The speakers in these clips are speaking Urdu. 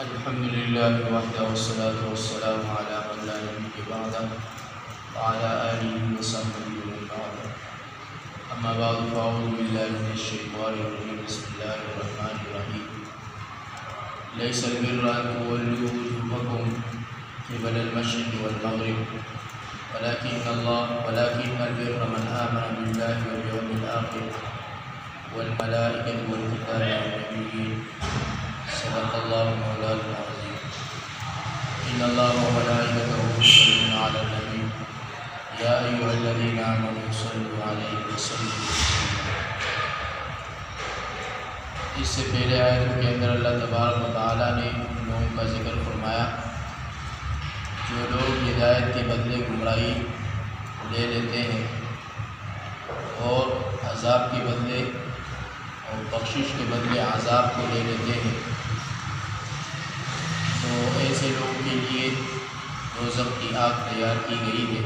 الحمد لله وحده والصلاة والسلام على من لا نبي بعده وعلى آله وصحبه ومن والاه. أما بعد فأعوذ بالله من الشيطان الرجيم. بسم الله الرحمن الرحيم. ليس البر أن تولوا وجوهكم قبل المشرق والمغرب ولكن البر من آمن بالله واليوم الآخر والملائكة والكتاب والنبيين. صدق الله مولانا العظيم. إن الله وملائكته يصلون على النبي يا أيها الذين آمنوا صلوا عليه وسلموا تسليما. اس سے پہلے آیتوں کے اندر اللہ تبارک و تعالیٰ نے ان لوگوں کا ذکر فرمایا جو لوگ ہدایت کے بدلے گمراہی لے لیتے ہیں اور عذاب کے بدلے اور بخشش کے بدلے عذاب کو لے لیتے ہیں، تو ایسے لوگوں کے لیے دوزخ کی آگ تیار کی گئی ہے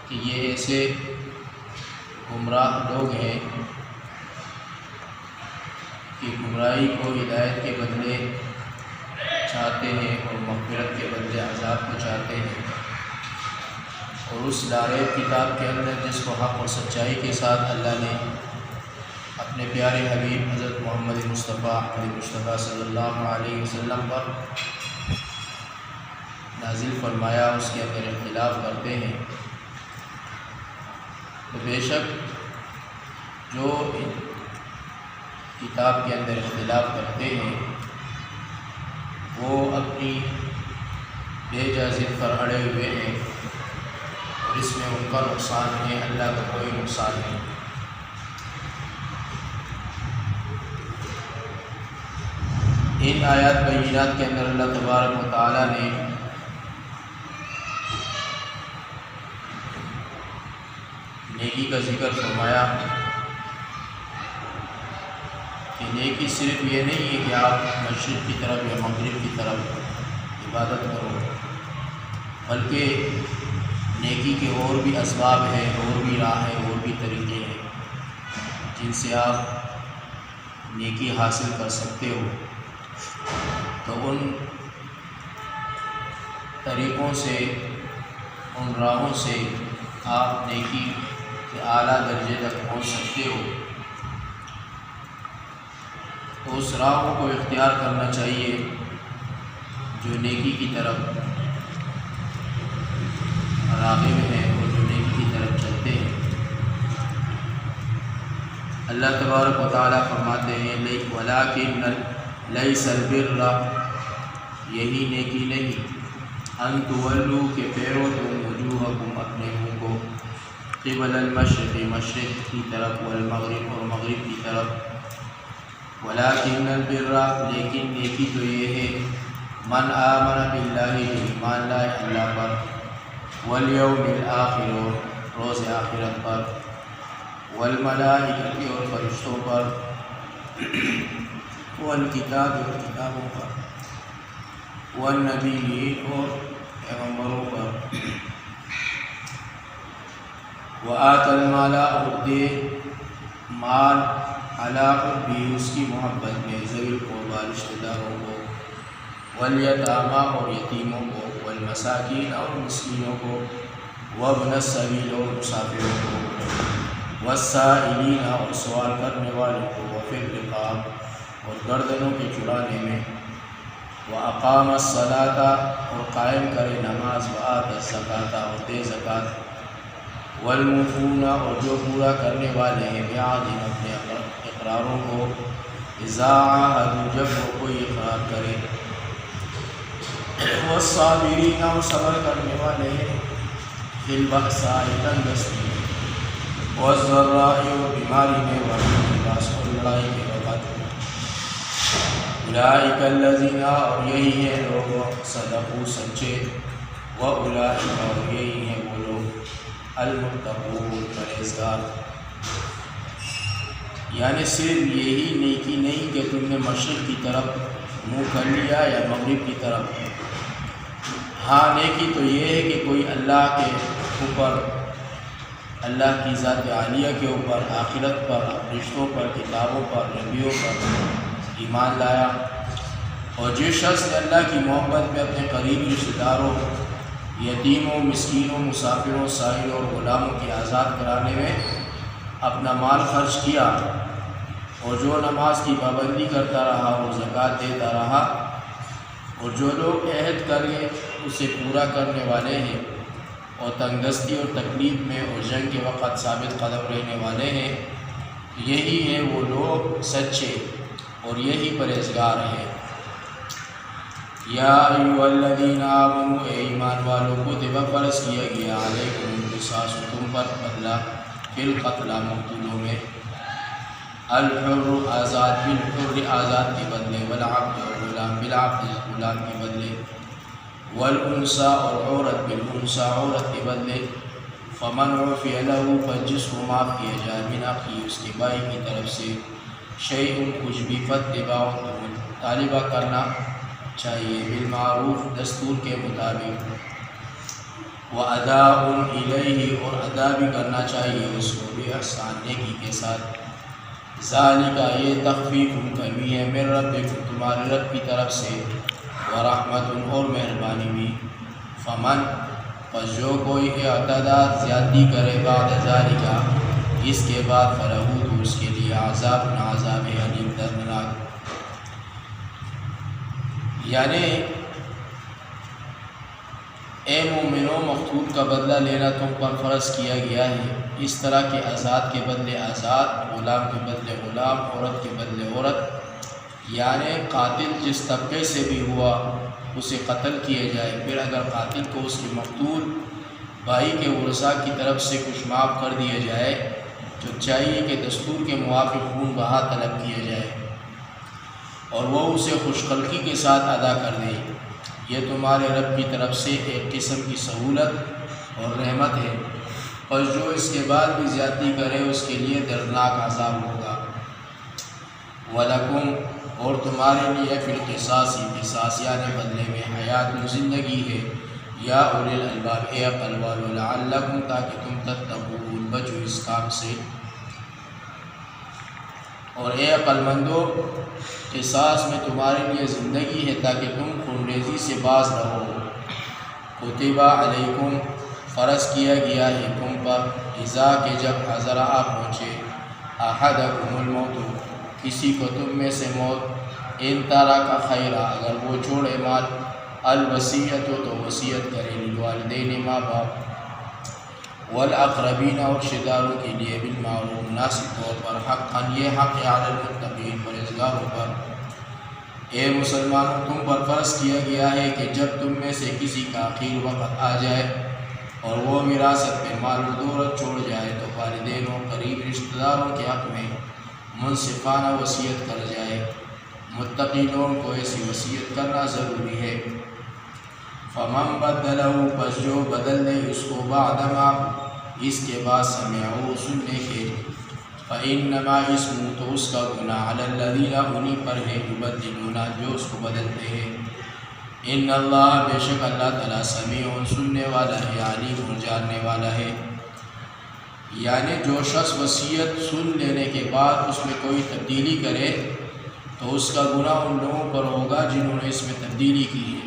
کہ یہ ایسے گمراہ لوگ ہیں کہ گمراہی کو ہدایت کے بدلے چاہتے ہیں اور مغفرت کے بدلے عذاب کو چاہتے ہیں، اور اس دارِ کتاب کے اندر جس کو حق اور سچائی کے ساتھ اللہ نے اپنے پیارے حبیب حضرت محمد مصطفیٰ صلی اللہ علیہ وسلم پر نازل فرمایا، اس کے اندر اختلاف کرتے ہیں، تو بے شک جو کتاب کے اندر اختلاف کرتے ہیں وہ اپنی بے جا ضد پر اڑے ہوئے ہیں، اور اس میں ان کا نقصان ہے، اللہ کا کوئی نقصان نہیں۔ ان آیات بینات کے اندر اللہ تبارک و تعالیٰ نے نیکی کا ذکر فرمایا کہ نیکی صرف یہ نہیں ہے کہ آپ مشرق کی طرف یا مغرب کی طرف عبادت کرو، بلکہ نیکی کے اور بھی اسباب ہیں، اور بھی راہ ہیں، اور بھی طریقے ہیں جن سے آپ نیکی حاصل کر سکتے ہو۔ تو ان طریقوں سے، ان راہوں سے آپ نیکی کے اعلیٰ درجے تک پہنچ سکتے ہو، تو اس راہوں کو اختیار کرنا چاہیے جو نیکی کی طرف راغب ہیں اور جو نیکی کی طرف چلتے ہیں۔ اللہ تبارک و تعالیٰ فرماتے ہیں وَلَٰكِنَّ لَيْسَ الْبِرَّ، یہی نیکی نہیں، أَن تُوَلُّوا کہ پھیرو تم وجوہکم اپنے منہ کو، قبل المشرق مشرق کی طرف، والمغرب اور مغرب کی طرف، وَلَٰكِنَّ الْبِرَّ لیکن نیکی تو یہ ہے، من آمن باللہ جو ایمان لائے اللہ پر، والیوم الآخر اور روز آخرت پر، والملائکۃ اور فرشتوں پر، والکتاب اور کتابوں پر، والنبیین اور پیغمبروں پر، وآت المال اور دے مال علی حبہ اس کی محبت میں، ذوی القربی رشتہ داروں کو، والیتامیٰ اور یتیموں کو، والمساکین اور مسکینوں کو، وابن السبیل اور مسافروں کو، والسائلین اور سوال کرنے والوں کو، وفی الرقاب اور گردنوں کے چڑانے میں، وَأَقَامَ الصَّلَاةَ اور قائم کرے نماز، وَآتَ الزَّکَاةَ اور دے زکوٰۃ، وَالْمُوفُونَ اور جو پورا کرنے والے ہیں بعہدہم اپنے اقراروں کو، اذا عاہدوا جب وہ کوئی اقرار کرے، وَالصَّابِرِينَ اور صبر کرنے والے ہیں فی البأساء تنگدستی میں، وَالضَّرَّاءِ اور بیماری میں، وَالْبَأْسِ اور لڑائی کے وقت، اولئک الذین اور یہی ہیں لوگ صدقوا سچے، واولئک اور یہی ہیں وہ لوگ المتقون پرہیزگار۔ یعنی صرف یہی نیکی نہیں کہ تم نے مشرق کی طرف منہ کر لیا یا مغرب کی طرف، ہاں نیکی تو یہ ہے کہ کوئی اللہ کے اوپر، اللہ کی ذات عالیہ کے اوپر، آخرت پر، رشتوں پر، کتابوں پر، نبیوں پر ایمان لایا، اور جس شخص نے اللہ کی محبت میں اپنے قریبی رشتہ داروں، یتیموں، مسکینوں، مسافروں، سائل اور غلاموں کی آزاد کرانے میں اپنا مال خرچ کیا، اور جو نماز کی پابندی کرتا رہا اور زکوٰۃ دیتا رہا، اور جو لوگ عہد کر گئے اسے پورا کرنے والے ہیں، اور تنگ دستی اور تکلیف میں اور جنگ کے وقت ثابت قدم رہنے والے ہیں، یہی ہیں وہ لوگ سچے اور یہی پرہیزگار ہیں۔ یا ایھا الذین آمنوا، اے ایمان والوں کو کتب فرض کیا گیا، علیکم القصاص، تم پر بدلہ، فی القتلی، مقتولوں میں، الحر آزاد، بالحر آزاد کے بدلے، والعبد اور غلام بالعبد غلام کے بدلے، والانثی اور عورت بالانثی عورت کے بدلے، فمن عفی لہ، پر جس کو معاف کیا جائے، من اخیہ اس کے بھائی کی طرف سے، شیء کچھ بھی، فاتباع تو مطالبہ کرنا چاہیے، بالمعروف دستور کے مطابق، واداء الیہ اور ادا بھی کرنا چاہیے اس کو، باحسان نیکی کے ساتھ، ذالک یہ تخفیف کمی ہے، من ربکم تمہارے رب کی طرف سے، ورحمت اور مہربانی بھی، فمن پس جو کوئی اعتدی زیادتی کرے، بعد ذالک اس کے بعد، فلہ تو اس کے لیے عذاب علیم دردناک، یعنی اے مومنوں، مقتول کا بدلہ لینا تم پر فرض کیا گیا ہے، اس طرح کہ آزاد کے بدلے آزاد، غلام کے بدلے غلام، عورت کے بدلے عورت، یعنی قاتل جس طبقے سے بھی ہوا اسے قتل کیا جائے، پھر اگر قاتل کو اس کے مقتول بھائی کے ورثاء کی طرف سے کچھ معاف کر دیا جائے تو چاہیے کہ دستور کے موافق خون بہا طلب کیا جائے اور وہ اسے خوشخلقی کے ساتھ ادا کر دے، یہ تمہارے رب کی طرف سے ایک قسم کی سہولت اور رحمت ہے، اور جو اس کے بعد بھی زیادتی کرے اس کے لیے دردناک عذاب ہوگا۔ وَلَكُمْ اور تمہارے لیے فی القصاص، قصاص یعنی بدلے میں، حیات زندگی ہے، یا اولی الالباب اے عقل والو، لعلکم تاکہ تم تتقون بچو اس کام سے، اور اے عقل مندو قصاص میں تمہارے لیے زندگی ہے تاکہ تم خونریزی سے باز رہو۔ کتب علیکم فرض کیا گیا ہے تم پر، اذا کہ جب حضر آ پہنچے، احدکم الموت کسی کو تم میں سے موت، ان ترک خیرا اگر وہ چھوڑے مال، الوصیت تو وصیت کرے، للوالدین ماں باپ، والاقربین اور رشتہ داروں کے لیے، بالمعروف مناسب طور پر، حقا یہ حق ہے، علی المتقین پرہیزگاروں پر۔ اے مسلمانوں تم پر فرض کیا گیا ہے کہ جب تم میں سے کسی کا آخر وقت آ جائے اور وہ وراثت میں مال و دولت چھوڑ جائے تو والدین و قریب رشتہ داروں کے حق میں منصفانہ وصیت کر جائے، متقی لوگوں کو ایسی وصیت کرنا ضروری ہے۔ فمن بدلہ پس جو بدل دے اس کو، بعدما اس کے بعد، سمعہ سننے کے، فإنما اسمہ تو اس کا گناہ، علی الذین انہی پر ہے، یبدلون جو اس کو بدلتے ہیں، ان اللہ بے شک اللہ تعالیٰ سمیع سننے والا ہے، علیم اور جاننے والا ہے، یعنی جو شخص وصیت سن لینے کے بعد اس میں کوئی تبدیلی کرے تو اس کا گناہ ان لوگوں پر ہوگا جنہوں نے اس میں تبدیلی کی ہے،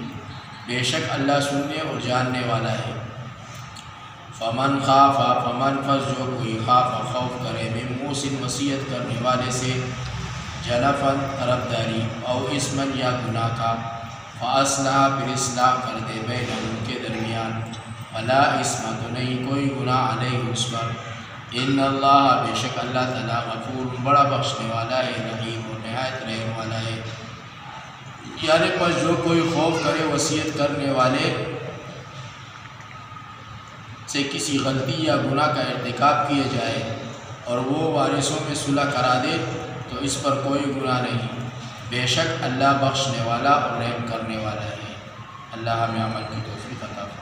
بے شک اللہ سننے اور جاننے والا ہے۔ فمن خاف فمن فس جو کوئی خاف خوف کرے، من موسن وصیت کرنے والے سے، جنفن طرفداری، او اسمن یا گناہ کا، فاصلح پھر اصلاح کر دے، بینہم ان کے درمیان، فلا اسم تو نہیں کوئی گناہ علیہ اس پر، ان اللہ بے شک اللہ تعالیٰ غفور بڑا بخشنے والا ہے، رحیم اور نہایت رحم والا ہے۔ یعنی پس جو کوئی خوف کرے وصیت کرنے والے سے کسی غلطی یا گناہ کا ارتکاب کیا جائے اور وہ وارثوں میں صلح کرا دے تو اس پر کوئی گناہ نہیں، بے شک اللہ بخشنے والا اور رحم کرنے والا ہے۔ اللہ ہمیں عمل کی توفیق عطا فرمائے۔